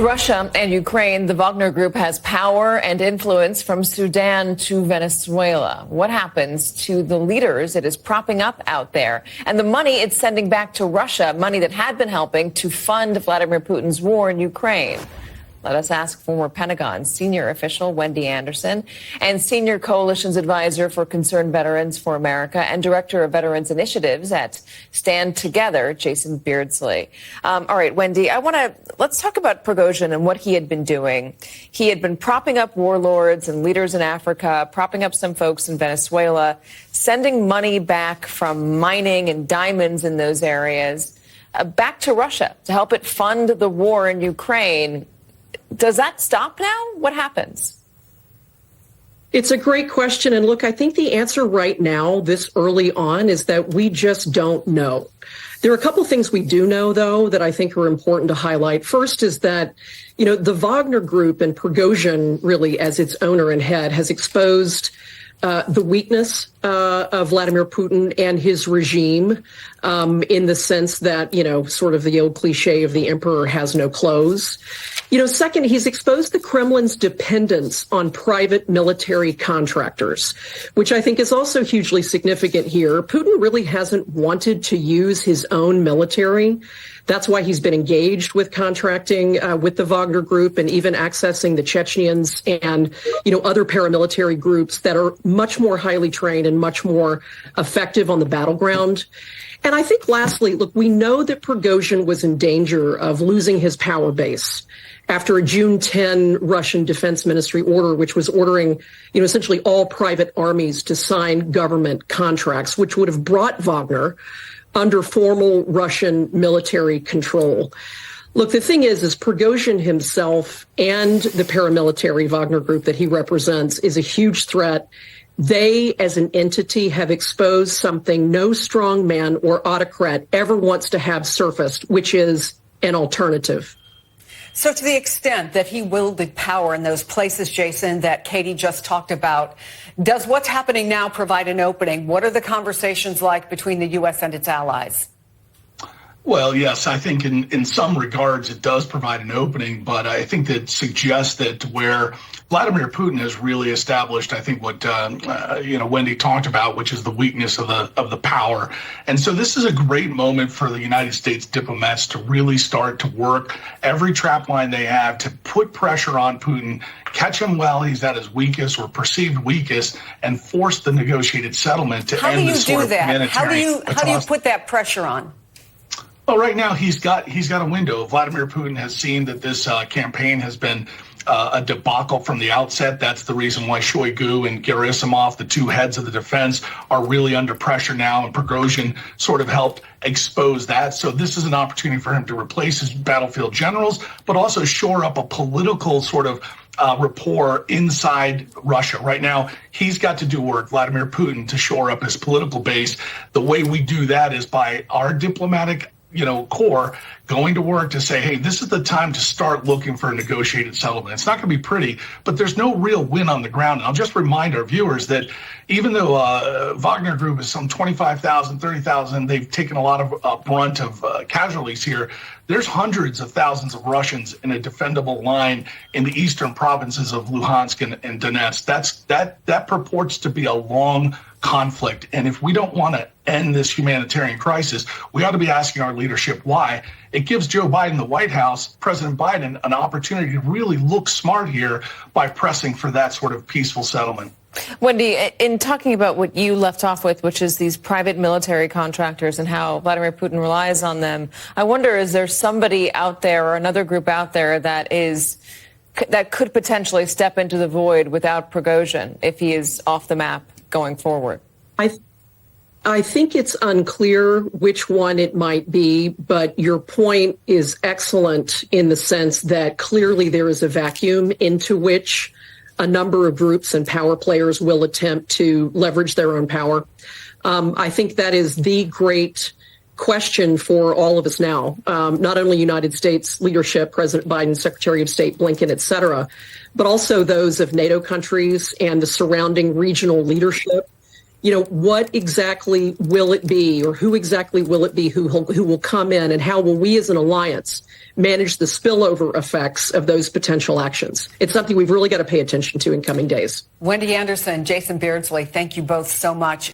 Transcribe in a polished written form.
Russia and Ukraine, the Wagner Group has power and influence from Sudan to Venezuela. What happens to the leaders it is propping up out there and the money it's sending back to Russia, money that had been helping to fund Vladimir Putin's war in Ukraine? Let us ask former Pentagon senior official Wendy Anderson and senior coalitions advisor for Concerned Veterans for America and director of Veterans Initiatives at Stand Together, Jason Beardsley. All right, Wendy, let's talk about Prigozhin and what he had been doing. He had been propping up warlords and leaders in Africa, propping up some folks in Venezuela, sending money back from mining and diamonds in those areas back to Russia to help it fund the war in Ukraine. Does that stop now? What happens? It's a great question. And look, I think the answer right now, this early on, is that we just don't know. There are a couple of things we do know, though, that I think are important to highlight. First is that, the Wagner Group and Prigozhin, really, as its owner and head, has exposed the weakness of Vladimir Putin and his regime in the sense that, sort of the old cliche of the emperor has no clothes. Second, he's exposed the Kremlin's dependence on private military contractors, which I think is also hugely significant here. Putin really hasn't wanted to use his own military. That's why he's been engaged with contracting with the Wagner Group and even accessing the Chechens and, other paramilitary groups that are much more highly trained and much more effective on the battleground. And I think lastly, look, we know that Prigozhin was in danger of losing his power base after a June 10 Russian Defense Ministry order, which was ordering, essentially all private armies to sign government contracts, which would have brought Wagner under formal Russian military control. Look, the thing is Prigozhin himself and the paramilitary Wagner Group that he represents is a huge threat. They, as an entity, have exposed something no strong man or autocrat ever wants to have surfaced, which is an alternative. So to the extent that he wielded power in those places, Jason, that Katie just talked about, does what's happening now provide an opening? What are the conversations like between the U.S. and its allies? Well, yes, I think in some regards it does provide an opening, but I think that suggests that where Vladimir Putin has really established, I think what Wendy talked about, which is the weakness of the power. And so this is a great moment for the United States diplomats to really start to work every trap line they have to put pressure on Putin, catch him while he's at his weakest or perceived weakest, and force the negotiated settlement to end this sort of humanitarian. How do you put that pressure on? Well, right now he's got a window. Vladimir Putin has seen that this campaign has been a debacle from the outset. That's the reason why Shoigu and Gerasimov, the two heads of the defense, are really under pressure now, and Prigozhin sort of helped expose that. So this is an opportunity for him to replace his battlefield generals, but also shore up a political sort of rapport inside Russia. Right now, he's got to do work, Vladimir Putin, to shore up his political base. The way we do that is by our diplomatic core going to work to say, hey, this is the time to start looking for a negotiated settlement. It's not going to be pretty, but there's no real win on the ground. And I'll just remind our viewers that even though Wagner Group is some 25,000, 30,000, they've taken a lot of brunt of casualties here. There's hundreds of thousands of Russians in a defendable line in the eastern provinces of Luhansk and Donetsk. That purports to be a long conflict. And if we don't want to end this humanitarian crisis, we ought to be asking our leadership why. It gives Joe Biden, the White House, President Biden, an opportunity to really look smart here by pressing for that sort of peaceful settlement. Wendy, in talking about what you left off with, which is these private military contractors and how Vladimir Putin relies on them, I wonder, is there somebody out there or another group out there that could potentially step into the void without Prigozhin if he is off the map going forward? I think it's unclear which one it might be, but your point is excellent in the sense that clearly there is a vacuum into which a number of groups and power players will attempt to leverage their own power. I think that is the great question for all of us now, not only United States leadership, President Biden, Secretary of State Blinken, et cetera, but also those of NATO countries and the surrounding regional leadership what exactly will it be, or who exactly will it be who will come in, and how will we as an alliance manage the spillover effects of those potential actions? It's something we've really got to pay attention to in coming days. Wendy Anderson, Jason Beardsley, thank you both so much.